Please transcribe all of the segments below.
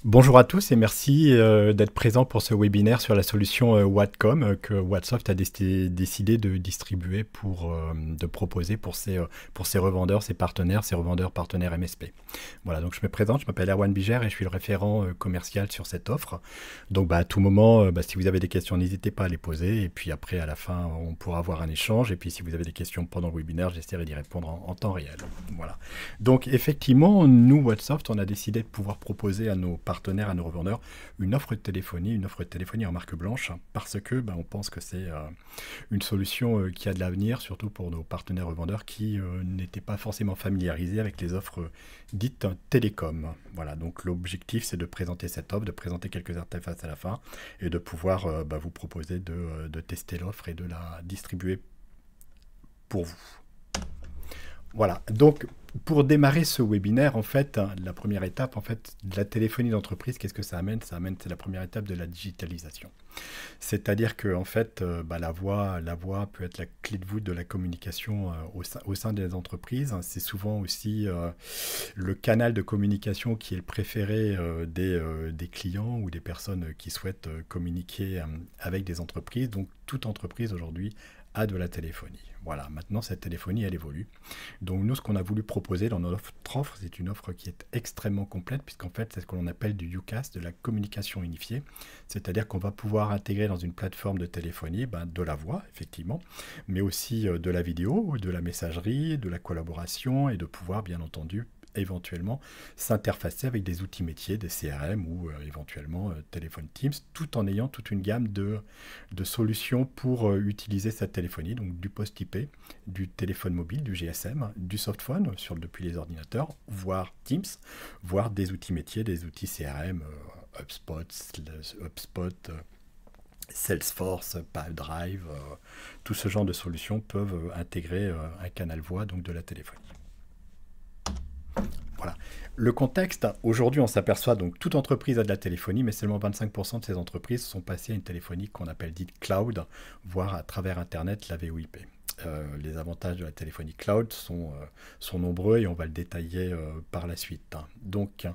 Bonjour à tous et merci d'être présent pour ce webinaire sur la solution Whatcom que Whatsoft a décidé de distribuer de proposer pour ses revendeurs, ses revendeurs partenaires MSP. Voilà, donc je me présente, je m'appelle Erwan Biger et je suis le référent commercial sur cette offre. Donc à tout moment, si vous avez des questions, n'hésitez pas à les poser et puis après à la fin, on pourra avoir un échange et puis si vous avez des questions pendant le webinaire, j'essaierai d'y répondre en temps réel. Voilà. Donc effectivement, nous, Whatsoft, on a décidé de pouvoir proposer à nos partenaires, à nos revendeurs, une offre de téléphonie en marque blanche, parce que on pense que c'est une solution qui a de l'avenir, surtout pour nos partenaires revendeurs qui n'étaient pas forcément familiarisés avec les offres dites télécom. Voilà, donc l'objectif c'est de présenter cette offre, de présenter quelques interfaces à la fin et de pouvoir vous proposer de tester l'offre et de la distribuer pour vous. Voilà, donc pour démarrer ce webinaire, en fait, la première étape, en fait, de la téléphonie d'entreprise, qu'est-ce que ça amène? Ça amène, c'est la première étape de la digitalisation. C'est-à-dire que, en fait, la voix peut être la clé de voûte de la communication au sein des entreprises. C'est souvent aussi le canal de communication qui est le préféré des clients ou des personnes qui souhaitent communiquer avec des entreprises. Donc, toute entreprise aujourd'hui a de la téléphonie. Voilà, maintenant cette téléphonie, elle évolue. Donc nous, ce qu'on a voulu proposer dans notre offre, c'est une offre qui est extrêmement complète, puisqu'en fait, c'est ce que l'on appelle du UCaaS, de la communication unifiée. C'est-à-dire qu'on va pouvoir intégrer dans une plateforme de téléphonie de la voix, effectivement, mais aussi de la vidéo, de la messagerie, de la collaboration, et de pouvoir, bien entendu, éventuellement s'interfacer avec des outils métiers, des CRM ou éventuellement téléphone Teams, tout en ayant toute une gamme de solutions pour utiliser cette téléphonie, donc du post IP, du téléphone mobile, du GSM, du softphone depuis les ordinateurs, voire Teams, voire des outils métiers, des outils CRM, HubSpot, Salesforce, Pipedrive, tout ce genre de solutions peuvent intégrer un canal voix, donc de la téléphonie. Voilà. Le contexte, aujourd'hui, on s'aperçoit donc toute entreprise a de la téléphonie, mais seulement 25% de ces entreprises sont passées à une téléphonie qu'on appelle dite cloud, voire à travers Internet, la VoIP. Les avantages de la téléphonie cloud sont nombreux et on va le détailler par la suite. Donc,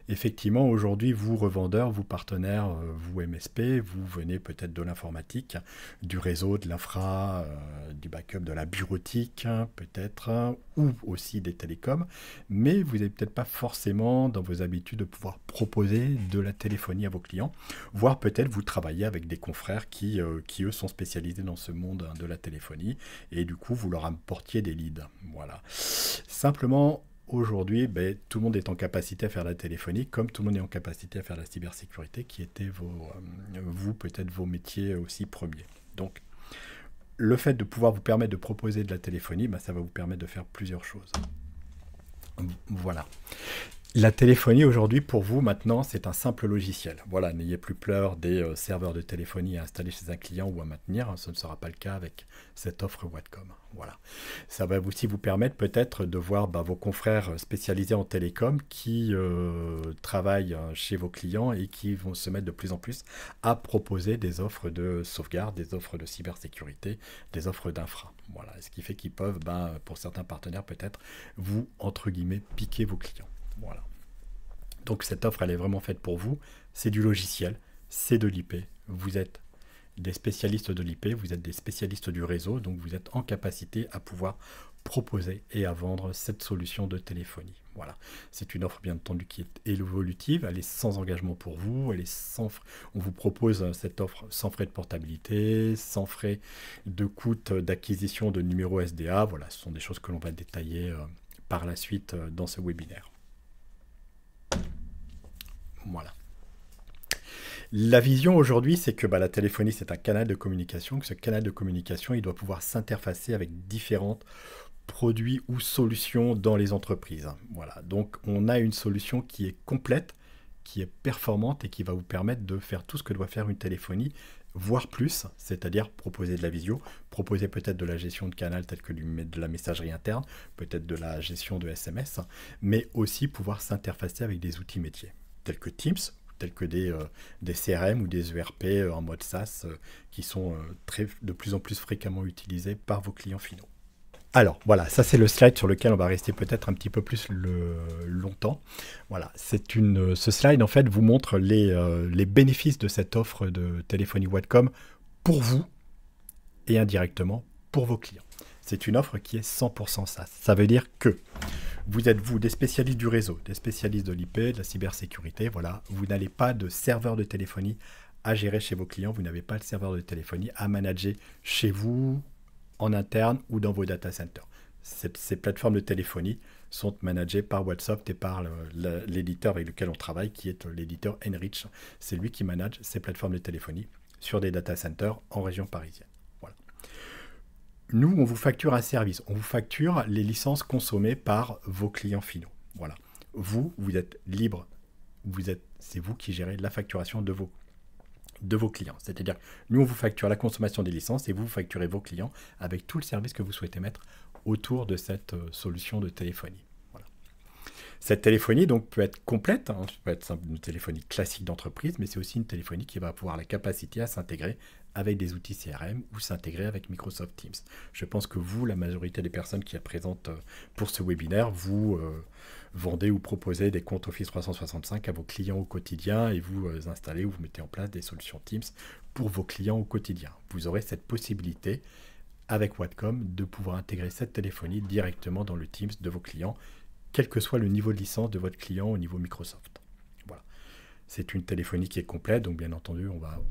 effectivement, aujourd'hui, vous revendeurs, vous partenaires, vous MSP, vous venez peut-être de l'informatique, du réseau, de l'infra, du backup, de la bureautique, peut-être, ou aussi des télécoms, mais vous n'avez peut-être pas forcément dans vos habitudes de pouvoir proposer de la téléphonie à vos clients, voire peut-être vous travaillez avec des confrères qui eux, sont spécialisés dans ce monde de la téléphonie, et du coup, vous leur apportiez des leads. Voilà. Simplement, aujourd'hui, tout le monde est en capacité à faire la téléphonie, comme tout le monde est en capacité à faire la cybersécurité, qui étaient vous, peut-être vos métiers aussi premiers. Donc, le fait de pouvoir vous permettre de proposer de la téléphonie, ça va vous permettre de faire plusieurs choses. Voilà. La téléphonie aujourd'hui pour vous maintenant c'est un simple logiciel. Voilà, n'ayez plus peur des serveurs de téléphonie à installer chez un client ou à maintenir, ce ne sera pas le cas avec cette offre Whatcom. Voilà. Ça va aussi vous permettre peut-être de voir vos confrères spécialisés en télécom qui travaillent chez vos clients et qui vont se mettre de plus en plus à proposer des offres de sauvegarde, des offres de cybersécurité, des offres d'infra. Voilà, ce qui fait qu'ils peuvent, pour certains partenaires peut-être, vous, entre guillemets, piquer vos clients. Voilà. Donc cette offre, elle est vraiment faite pour vous. C'est du logiciel, c'est de l'IP. Vous êtes des spécialistes de l'IP, vous êtes des spécialistes du réseau, donc vous êtes en capacité à pouvoir proposer et à vendre cette solution de téléphonie. Voilà. C'est une offre bien entendu qui est évolutive, elle est sans engagement pour vous, on vous propose cette offre sans frais de portabilité, sans frais de coût d'acquisition de numéro SDA. Voilà, ce sont des choses que l'on va détailler par la suite dans ce webinaire. Voilà. La vision aujourd'hui, c'est que la téléphonie, c'est un canal de communication, que ce canal de communication, il doit pouvoir s'interfacer avec différents produits ou solutions dans les entreprises. Voilà. Donc, on a une solution qui est complète, qui est performante et qui va vous permettre de faire tout ce que doit faire une téléphonie, voire plus, c'est-à-dire proposer de la visio, proposer peut-être de la gestion de canal telle que de la messagerie interne, peut-être de la gestion de SMS, mais aussi pouvoir s'interfacer avec des outils métiers, tels que Teams, tels que des CRM ou des ERP en mode SaaS qui sont de plus en plus fréquemment utilisés par vos clients finaux. Alors voilà, ça c'est le slide sur lequel on va rester peut-être un petit peu plus longtemps. Voilà, ce slide en fait vous montre les bénéfices de cette offre de téléphonie Whatcom pour vous et indirectement pour vos clients. C'est une offre qui est 100% SaaS. Ça veut dire que vous êtes des spécialistes du réseau, des spécialistes de l'IP, de la cybersécurité. Voilà, vous n'avez pas de serveur de téléphonie à gérer chez vos clients. Vous n'avez pas de serveur de téléphonie à manager chez vous, en interne ou dans vos data centers. Ces plateformes de téléphonie sont managées par WhatsApp et par l'éditeur avec lequel on travaille, qui est l'éditeur Enrich. C'est lui qui manage ces plateformes de téléphonie sur des data centers en région parisienne. Voilà. Nous, on vous facture un service. On vous facture les licences consommées par vos clients finaux. Voilà. Vous êtes libre. C'est vous qui gérez la facturation de vos clients. C'est-à-dire, nous, on vous facture la consommation des licences et vous facturez vos clients avec tout le service que vous souhaitez mettre autour de cette solution de téléphonie. Voilà. Cette téléphonie donc, peut être complète, hein, peut être une téléphonie classique d'entreprise, mais c'est aussi une téléphonie qui va avoir la capacité à s'intégrer avec des outils CRM ou s'intégrer avec Microsoft Teams. Je pense que vous, la majorité des personnes qui sont présentes pour ce webinaire, vous vendez ou proposez des comptes Office 365 à vos clients au quotidien et vous installez ou vous mettez en place des solutions Teams pour vos clients au quotidien. Vous aurez cette possibilité avec Whatcom de pouvoir intégrer cette téléphonie directement dans le Teams de vos clients, quel que soit le niveau de licence de votre client au niveau Microsoft. Voilà. C'est une téléphonie qui est complète, donc bien entendu, on va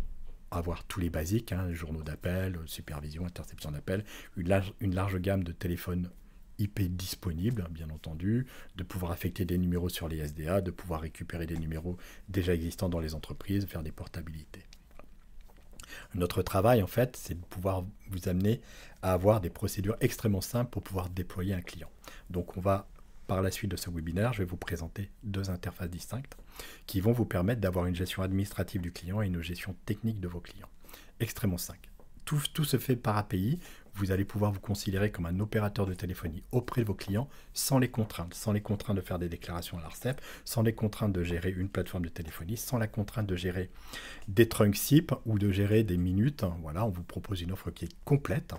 avoir tous les basiques, hein, journaux d'appel, supervision, interception d'appel, une large gamme de téléphones IP disponibles, bien entendu, de pouvoir affecter des numéros sur les SDA, de pouvoir récupérer des numéros déjà existants dans les entreprises, faire des portabilités. Notre travail, en fait, c'est de pouvoir vous amener à avoir des procédures extrêmement simples pour pouvoir déployer un client. Donc, on va, par la suite de ce webinaire, je vais vous présenter deux interfaces distinctes qui vont vous permettre d'avoir une gestion administrative du client et une gestion technique de vos clients. Extrêmement simple. Tout se fait par API. Vous allez pouvoir vous considérer comme un opérateur de téléphonie auprès de vos clients sans les contraintes de faire des déclarations à l'ARCEP, sans les contraintes de gérer une plateforme de téléphonie, sans la contrainte de gérer des trunks SIP ou de gérer des minutes. Voilà, on vous propose une offre qui est complète.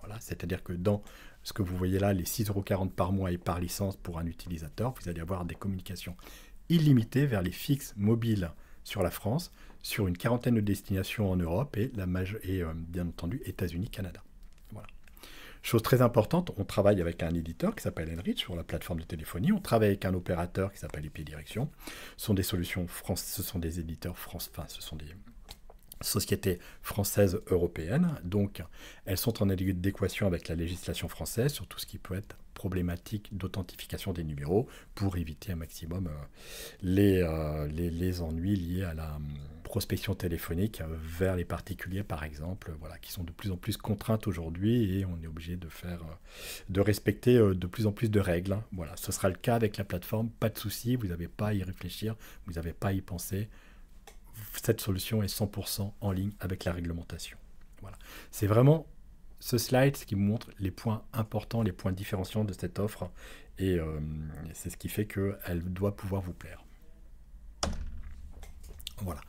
Voilà, c'est-à-dire que dans ce que vous voyez là, les 6,40 € par mois et par licence pour un utilisateur, vous allez avoir des communications illimitées vers les fixes mobiles sur la France, sur une quarantaine de destinations en Europe et bien entendu États-Unis, Canada. Voilà. Chose très importante, on travaille avec un éditeur qui s'appelle Enrich sur la plateforme de téléphonie, on travaille avec un opérateur qui s'appelle IP Direction. Ce sont des solutions ce sont des éditeurs ce sont des sociétés françaises européennes, donc elles sont en adéquation avec la législation française sur tout ce qui peut être problématique d'authentification des numéros pour éviter un maximum les ennuis liés à la prospection téléphonique vers les particuliers par exemple, voilà, qui sont de plus en plus contraintes aujourd'hui et on est obligé de respecter de plus en plus de règles. Hein. Voilà, ce sera le cas avec la plateforme, pas de souci, vous n'avez pas à y réfléchir, vous n'avez pas à y penser. Cette solution est 100% en ligne avec la réglementation. Voilà. C'est vraiment ce slide qui vous montre les points importants, les points différenciants de cette offre et c'est ce qui fait qu'elle doit pouvoir vous plaire. Voilà.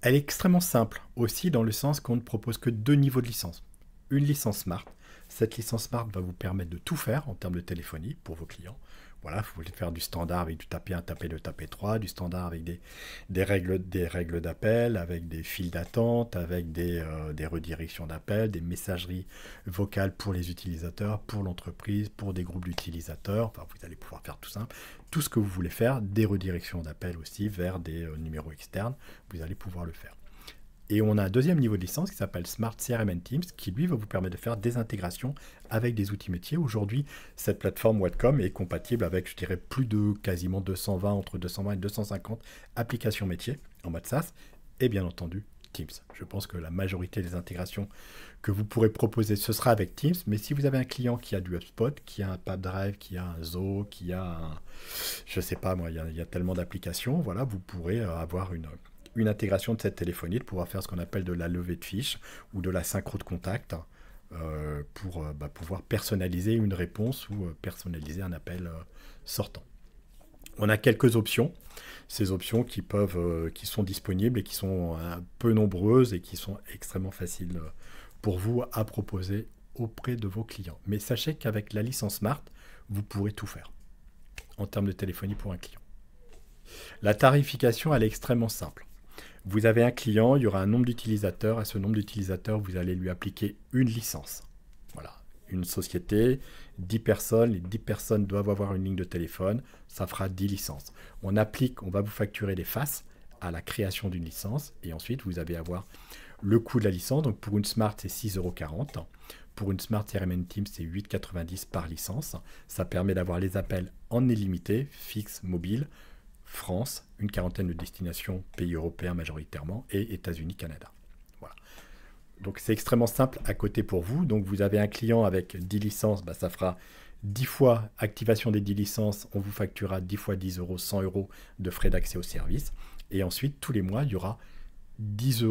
Elle est extrêmement simple aussi dans le sens qu'on ne propose que deux niveaux de licence. Une licence Smart. Cette licence Smart va vous permettre de tout faire en termes de téléphonie pour vos clients. Voilà, vous voulez faire du standard avec du tapé 1, tapé 2, tapé 3, du standard avec des règles d'appel, avec des files d'attente, avec des redirections d'appel, des messageries vocales pour les utilisateurs, pour l'entreprise, pour des groupes d'utilisateurs. Enfin, vous allez pouvoir faire tout simple. Tout ce que vous voulez faire, des redirections d'appel aussi vers des numéros externes, vous allez pouvoir le faire. Et on a un deuxième niveau de licence qui s'appelle Smart CRM and Teams, qui lui va vous permettre de faire des intégrations avec des outils métiers. Aujourd'hui, cette plateforme Whatcom est compatible avec, je dirais, plus de quasiment 220, entre 220 et 250 applications métiers en mode SaaS, et bien entendu Teams. Je pense que la majorité des intégrations que vous pourrez proposer, ce sera avec Teams, mais si vous avez un client qui a du HubSpot, qui a un PubDrive, qui a un Zoho, qui a un... Je sais pas, moi, il y a tellement d'applications, voilà, vous pourrez avoir une intégration de cette téléphonie, de pouvoir faire ce qu'on appelle de la levée de fiches ou de la synchro de contact pour pouvoir personnaliser une réponse ou personnaliser un appel sortant. On a quelques options, ces options qui sont disponibles et qui sont peu nombreuses et qui sont extrêmement faciles pour vous à proposer auprès de vos clients. Mais sachez qu'avec la licence Smart, vous pourrez tout faire en termes de téléphonie pour un client. La tarification, elle est extrêmement simple. Vous avez un client, il y aura un nombre d'utilisateurs. À ce nombre d'utilisateurs, vous allez lui appliquer une licence. Voilà, une société, 10 personnes. Les 10 personnes doivent avoir une ligne de téléphone. Ça fera 10 licences. On va vous facturer les faces à la création d'une licence. Et ensuite, vous allez avoir le coût de la licence. Donc pour une Smart, c'est 6,40 €. Pour une Smart CRM Team, c'est 8,90 € par licence. Ça permet d'avoir les appels en illimité, fixe, mobile, France, une quarantaine de destinations, pays européens majoritairement, et États-Unis, Canada. Voilà. Donc c'est extrêmement simple à côté pour vous. Donc vous avez un client avec 10 licences, ça fera 10 fois activation des 10 licences, on vous facturera 10 fois 10 €, 100 € de frais d'accès au service. Et ensuite, tous les mois, il y aura 10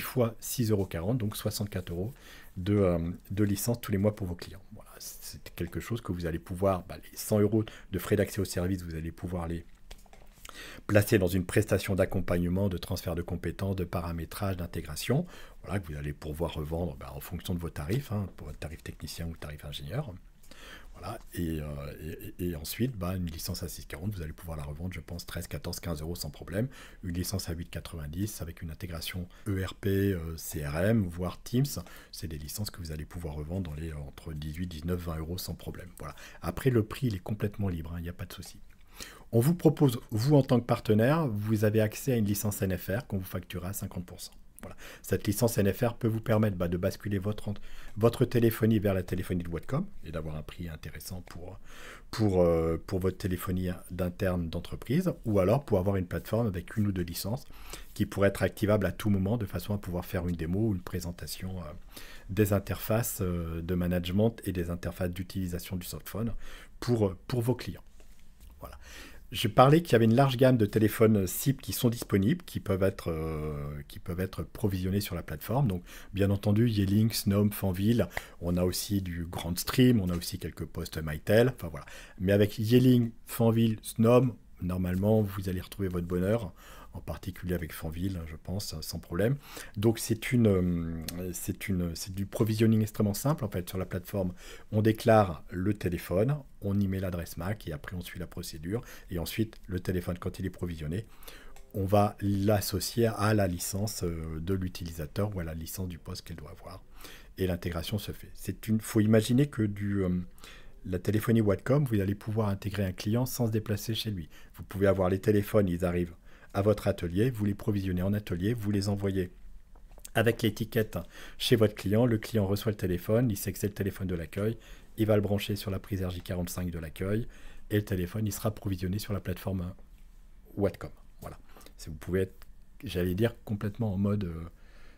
fois 6,40 €, donc 64 € de licence tous les mois pour vos clients. Voilà, c'est quelque chose que vous allez pouvoir, les 100 € de frais d'accès au service, vous allez pouvoir les placer dans une prestation d'accompagnement, de transfert de compétences, de paramétrage, d'intégration, voilà, que vous allez pouvoir revendre en fonction de vos tarifs, pour votre tarif technicien ou tarif ingénieur. Voilà. Et ensuite, une licence à 6,40, vous allez pouvoir la revendre, je pense, 13, 14, 15 € sans problème. Une licence à 8,90 avec une intégration ERP, CRM, voire Teams, c'est des licences que vous allez pouvoir revendre entre 18, 19, 20 € sans problème. Voilà. Après, le prix, il est complètement libre, il n'y a pas de souci. On vous propose, vous en tant que partenaire, vous avez accès à une licence NFR qu'on vous facturera à 50%. Voilà. Cette licence NFR peut vous permettre de basculer votre téléphonie vers la téléphonie de Whatcom et d'avoir un prix intéressant pour votre téléphonie d'interne d'entreprise, ou alors pour avoir une plateforme avec une ou deux licences qui pourraient être activables à tout moment de façon à pouvoir faire une démo ou une présentation des interfaces de management et des interfaces d'utilisation du softphone pour vos clients. Voilà. Je parlais qu'il y avait une large gamme de téléphones SIP qui sont disponibles, qui peuvent être provisionnés sur la plateforme. Donc, bien entendu, Yeeling, Snom, Fanville. On a aussi du Grand Stream, on a aussi quelques postes Mytel. Enfin voilà. Mais avec Yeeling, Fanville, Snom, normalement, vous allez retrouver votre bonheur, en particulier avec Fanville, je pense, sans problème. Donc c'est du provisioning extrêmement simple. En fait, sur la plateforme, on déclare le téléphone, on y met l'adresse MAC et après on suit la procédure. Et ensuite, le téléphone, quand il est provisionné, on va l'associer à la licence de l'utilisateur ou à la licence du poste qu'elle doit avoir. Et l'intégration se fait. Faut imaginer que la téléphonie Whatcom, vous allez pouvoir intégrer un client sans se déplacer chez lui. Vous pouvez avoir les téléphones, ils arrivent à votre atelier, vous les provisionnez en atelier, vous les envoyez avec l'étiquette chez votre client. Le client reçoit le téléphone, il sait que c'est le téléphone de l'accueil, il va le brancher sur la prise RJ45 de l'accueil et le téléphone, il sera provisionné sur la plateforme Whatcom. Voilà. Vous pouvez être, j'allais dire, complètement en mode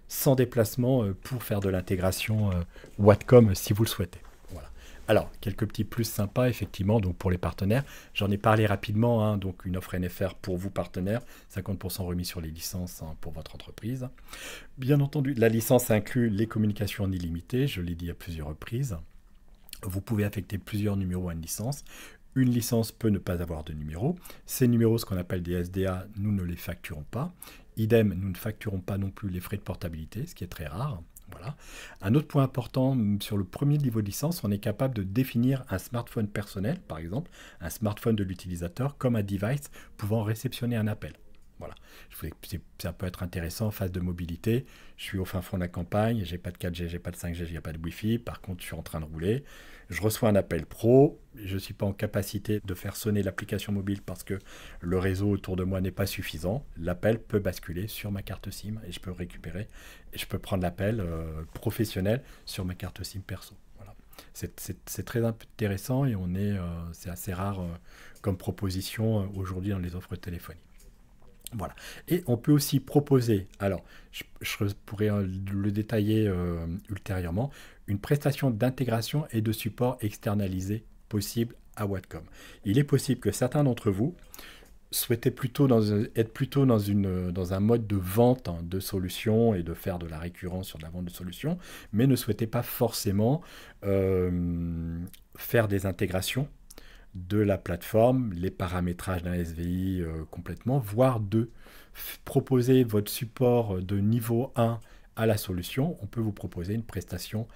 sans déplacement pour faire de l'intégration Whatcom si vous le souhaitez. Voilà. Alors, quelques petits plus sympas, effectivement, donc pour les partenaires. J'en ai parlé rapidement, donc une offre NFR pour vous, partenaires, 50% remis sur les licences pour votre entreprise. Bien entendu, la licence inclut les communications en illimité, je l'ai dit à plusieurs reprises. Vous pouvez affecter plusieurs numéros à une licence. Une licence peut ne pas avoir de numéro. Ces numéros, ce qu'on appelle des SDA, nous ne les facturons pas. Idem, nous ne facturons pas non plus les frais de portabilité, ce qui est très rare. Voilà. Un autre point important, sur le premier niveau de licence, on est capable de définir un smartphone personnel, par exemple, un smartphone de l'utilisateur, comme un device pouvant réceptionner un appel. Voilà. Ça peut être intéressant en phase de mobilité. Je suis au fin fond de la campagne, j'ai pas de 4G, j'ai pas de 5G, j'ai pas de Wi-Fi. Par contre, je suis en train de rouler. Je reçois un appel pro. Je ne suis pas en capacité de faire sonner l'application mobile parce que le réseau autour de moi n'est pas suffisant. L'appel peut basculer sur ma carte SIM et je peux récupérer et je peux prendre l'appel professionnel sur ma carte SIM perso. Voilà. C'est très intéressant et c'est assez rare comme proposition aujourd'hui dans les offres téléphoniques. Voilà. Et on peut aussi proposer, alors je pourrais le détailler ultérieurement, une prestation d'intégration et de support externalisé possible à Whatcom. Il est possible que certains d'entre vous souhaitaient être plutôt dans un mode de vente de solutions et de faire de la récurrence sur de la vente de solutions, mais ne souhaitaient pas forcément faire des intégrations de la plateforme, les paramétrages d'un SVI complètement, voire de proposer votre support de niveau 1 à la solution. On peut vous proposer une prestation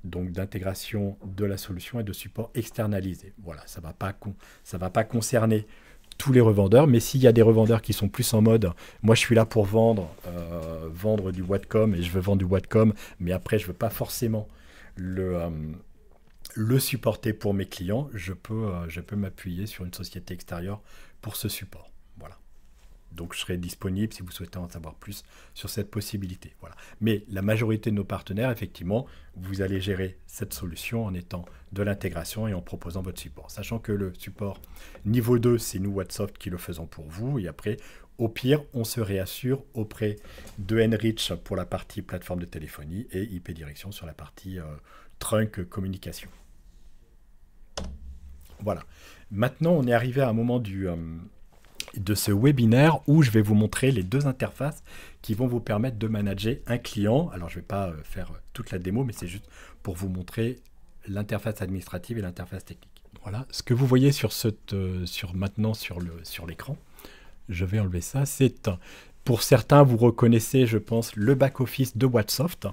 donc d'intégration de la solution et de support externalisé. Voilà, ça va pas concerner tous les revendeurs, mais s'il y a des revendeurs qui sont plus en mode, moi je suis là pour vendre du Whatcom et je veux vendre du Whatcom, mais après je veux pas forcément le supporter pour mes clients, je peux m'appuyer sur une société extérieure pour ce support. Voilà. Donc je serai disponible si vous souhaitez en savoir plus sur cette possibilité. Voilà. Mais la majorité de nos partenaires, effectivement, vous allez gérer cette solution en étant de l'intégration et en proposant votre support. Sachant que le support niveau 2, c'est nous, Whatsoft, qui le faisons pour vous. Et après, au pire, on se réassure auprès de Enrich pour la partie plateforme de téléphonie et IP Direction sur la partie trunk communication. Voilà. Maintenant, on est arrivé à un moment de ce webinaire où je vais vous montrer les deux interfaces qui vont vous permettre de manager un client. Alors, je ne vais pas faire toute la démo, mais c'est juste pour vous montrer l'interface administrative et l'interface technique. Voilà. Ce que vous voyez maintenant sur l'écran, je vais enlever ça, c'est... Pour certains, vous reconnaissez, je pense, le back-office de Whatsoft.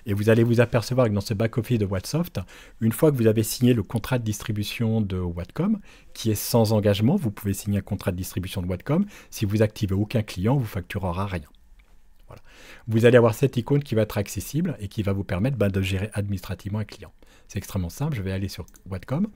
Et vous allez vous apercevoir que dans ce back-office de Whatsoft, une fois que vous avez signé le contrat de distribution de Whatcom, qui est sans engagement, vous pouvez signer un contrat de distribution de Whatcom. Si vous activez aucun client, vous ne facturera rien. Voilà. Vous allez avoir cette icône qui va être accessible et qui va vous permettre de gérer administrativement un client. C'est extrêmement simple, je vais aller sur Whatcom.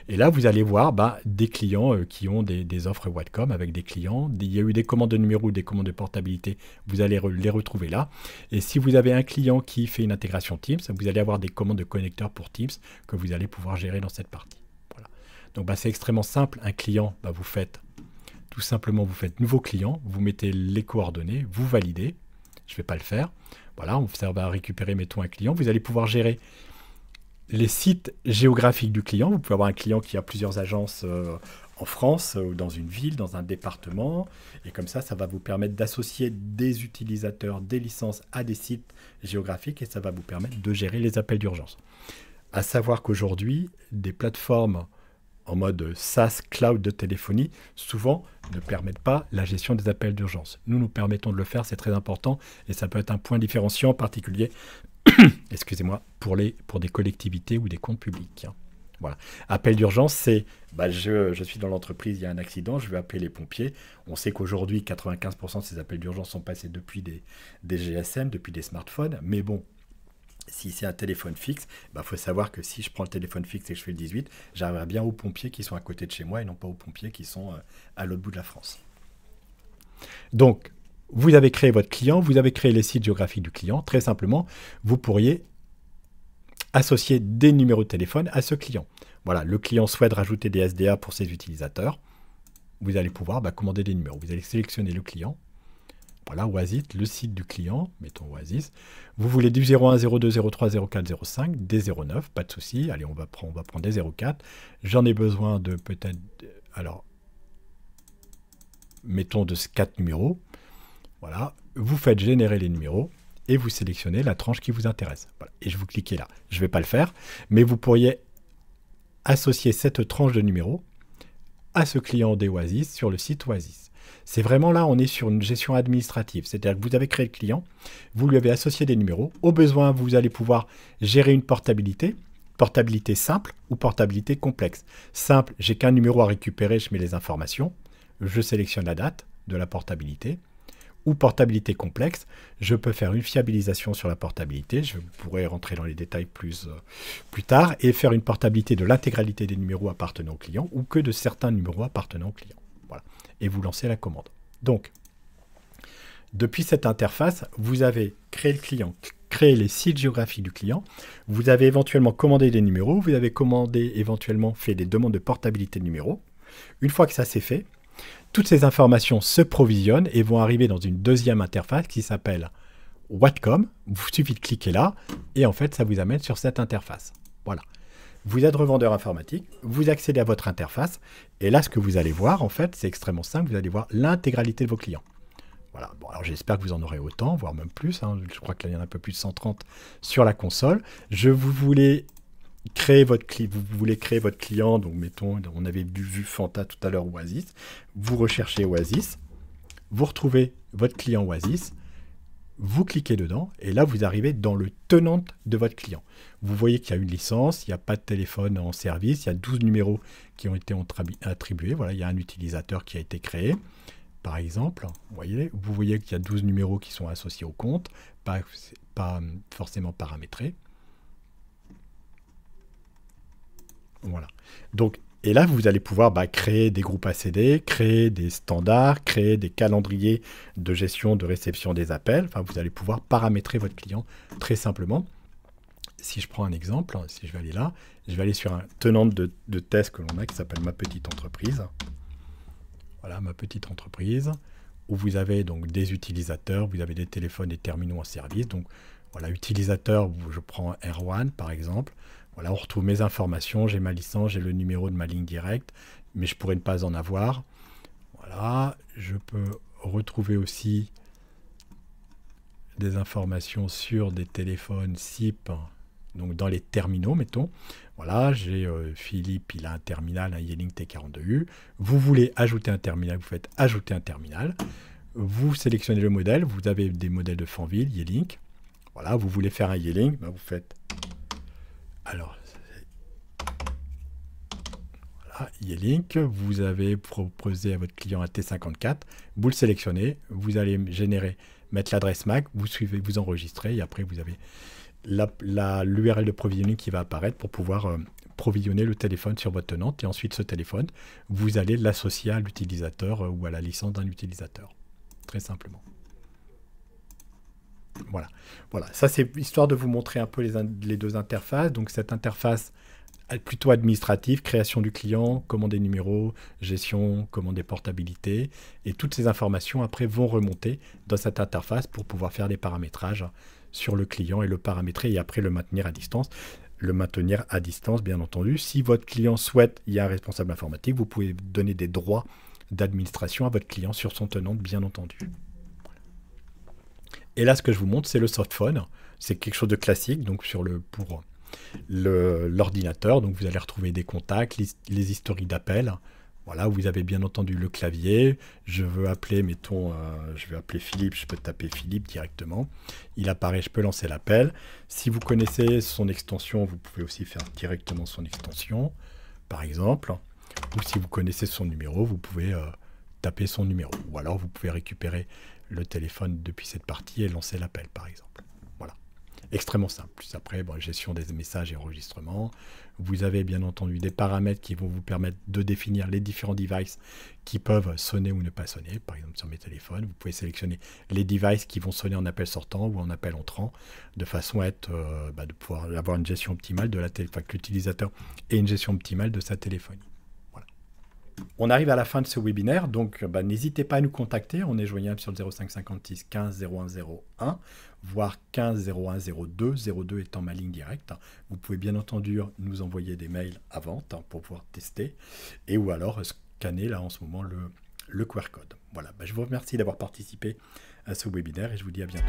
Et là, vous allez voir des clients qui ont des offres Whatcom avec des clients. Il y a eu des commandes de numéro ou des commandes de portabilité, vous allez les retrouver là. Et si vous avez un client qui fait une intégration Teams, vous allez avoir des commandes de connecteurs pour Teams que vous allez pouvoir gérer dans cette partie. Voilà. Donc c'est extrêmement simple. Un client, vous faites tout simplement, vous faites nouveau client, vous mettez les coordonnées, vous validez. Je ne vais pas le faire. Voilà, ça va récupérer, mettons, un client. Vous allez pouvoir gérer les sites géographiques du client. Vous pouvez avoir un client qui a plusieurs agences en France, ou dans une ville, dans un département. Et comme ça va vous permettre d'associer des utilisateurs, des licences à des sites géographiques et ça va vous permettre de gérer les appels d'urgence. À savoir qu'aujourd'hui, des plateformes en mode SaaS cloud de téléphonie, souvent ne permettent pas la gestion des appels d'urgence. Nous permettons de le faire, c'est très important et ça peut être un point différenciant en particulier excusez-moi, pour des collectivités ou des comptes publics. Voilà. Appel d'urgence, c'est je suis dans l'entreprise, il y a un accident, je vais appeler les pompiers. On sait qu'aujourd'hui, 95% de ces appels d'urgence sont passés depuis des GSM, depuis des smartphones. Mais bon, si c'est un téléphone fixe, faut savoir que si je prends le téléphone fixe et que je fais le 18, j'arriverai bien aux pompiers qui sont à côté de chez moi et non pas aux pompiers qui sont à l'autre bout de la France. Donc, vous avez créé votre client, vous avez créé les sites géographiques du client. Très simplement, vous pourriez associer des numéros de téléphone à ce client. Voilà, le client souhaite rajouter des SDA pour ses utilisateurs. Vous allez pouvoir commander des numéros. Vous allez sélectionner le client. Voilà, Oasis, le site du client. Mettons Oasis. Vous voulez du 01, 02, 03, 04, 05, des 09, pas de souci. Allez, on va prendre des 04. J'en ai besoin de peut-être... Alors, mettons de 4 numéros. Voilà, vous faites générer les numéros et vous sélectionnez la tranche qui vous intéresse. Voilà. Et je vous cliquez là. Je ne vais pas le faire, mais vous pourriez associer cette tranche de numéros à ce client des Oasis sur le site Oasis. C'est vraiment là, on est sur une gestion administrative. C'est-à-dire que vous avez créé le client, vous lui avez associé des numéros. Au besoin, vous allez pouvoir gérer une portabilité simple ou portabilité complexe. Simple, j'ai qu'un numéro à récupérer, je mets les informations, je sélectionne la date de la portabilité. Ou portabilité complexe, je peux faire une fiabilisation sur la portabilité, je pourrais rentrer dans les détails plus tard, et faire une portabilité de l'intégralité des numéros appartenant au client, ou que de certains numéros appartenant au client. Voilà. Et vous lancez la commande. Donc, depuis cette interface, vous avez créé le client, créé les sites géographiques du client, vous avez éventuellement commandé des numéros, vous avez éventuellement fait des demandes de portabilité de numéros. Une fois que ça c'est fait, toutes ces informations se provisionnent et vont arriver dans une deuxième interface qui s'appelle Whatcom. Il suffit de cliquer là et en fait, ça vous amène sur cette interface. Voilà. Vous êtes revendeur informatique, vous accédez à votre interface et là, ce que vous allez voir, en fait, c'est extrêmement simple. Vous allez voir l'intégralité de vos clients. Voilà. Bon, alors j'espère que vous en aurez autant, voire même plus. Je crois qu'il y en a un peu plus de 130 sur la console. Vous voulez créer votre client, donc mettons, on avait vu Fanta tout à l'heure, Oasis, vous recherchez Oasis, vous retrouvez votre client Oasis, vous cliquez dedans et là vous arrivez dans le tenant de votre client. Vous voyez qu'il y a une licence, il n'y a pas de téléphone en service, il y a 12 numéros qui ont été attribués. Voilà, il y a un utilisateur qui a été créé. Par exemple, vous voyez qu'il y a 12 numéros qui sont associés au compte, pas forcément paramétrés. Voilà. Donc, et là, vous allez pouvoir créer des groupes ACD, créer des standards, créer des calendriers de gestion, de réception des appels. Enfin, vous allez pouvoir paramétrer votre client très simplement. Si je prends un exemple, si je vais aller là, je vais aller sur un tenant de test que l'on a qui s'appelle Ma Petite Entreprise. Voilà, Ma Petite Entreprise, où vous avez donc des utilisateurs, vous avez des téléphones et terminaux en service. Donc, voilà, utilisateur, je prends R1 par exemple. Voilà, on retrouve mes informations, j'ai ma licence, j'ai le numéro de ma ligne directe, mais je pourrais ne pas en avoir. Voilà, je peux retrouver aussi des informations sur des téléphones SIP, donc dans les terminaux, mettons. Voilà, j'ai Philippe, il a un terminal, un Yeeling T42U. Vous voulez ajouter un terminal, vous faites ajouter un terminal. Vous sélectionnez le modèle, vous avez des modèles de Fanville, Yeeling. Voilà, vous voulez faire un Yeeling, vous faites... Alors, voilà, Yeeling, vous avez proposé à votre client un T54, vous le sélectionnez, vous allez mettre l'adresse MAC, vous suivez, vous enregistrez, et après vous avez l'URL de provisioning qui va apparaître pour pouvoir provisionner le téléphone sur votre tenante, et ensuite ce téléphone, vous allez l'associer à l'utilisateur ou à la licence d'un utilisateur, très simplement. Voilà, ça c'est histoire de vous montrer un peu les deux interfaces. Donc cette interface plutôt administrative, création du client, commande des numéros, gestion, commande des portabilités, et toutes ces informations après vont remonter dans cette interface pour pouvoir faire des paramétrages sur le client et le paramétrer et après le maintenir à distance. Le maintenir à distance, bien entendu. Si votre client souhaite, il y a un responsable informatique, vous pouvez donner des droits d'administration à votre client sur son tenant, bien entendu. Et là, ce que je vous montre, c'est le softphone. C'est quelque chose de classique, donc pour l'ordinateur. Donc, vous allez retrouver des contacts, les historiques d'appels. Voilà, vous avez bien entendu le clavier. Je veux appeler, mettons, je vais appeler Philippe. Je peux taper Philippe directement. Il apparaît, je peux lancer l'appel. Si vous connaissez son extension, vous pouvez aussi faire directement son extension, par exemple. Ou si vous connaissez son numéro, vous pouvez taper son numéro. Ou alors, vous pouvez récupérer le téléphone depuis cette partie et lancer l'appel, par exemple. Voilà. Extrêmement simple. Plus après, gestion des messages et enregistrement. Vous avez bien entendu des paramètres qui vont vous permettre de définir les différents devices qui peuvent sonner ou ne pas sonner. Par exemple, sur mes téléphones, vous pouvez sélectionner les devices qui vont sonner en appel sortant ou en appel entrant, de façon à être, de pouvoir avoir une gestion optimale de que l'utilisateur ait une gestion optimale de sa téléphonie. On arrive à la fin de ce webinaire, donc n'hésitez pas à nous contacter. On est joignable sur le 05 56 15 01 01, voire 15 01 02, 02 étant ma ligne directe. Vous pouvez bien entendu nous envoyer des mails à vente pour pouvoir tester, et ou alors scanner là en ce moment le QR code. Voilà, je vous remercie d'avoir participé à ce webinaire et je vous dis à bientôt.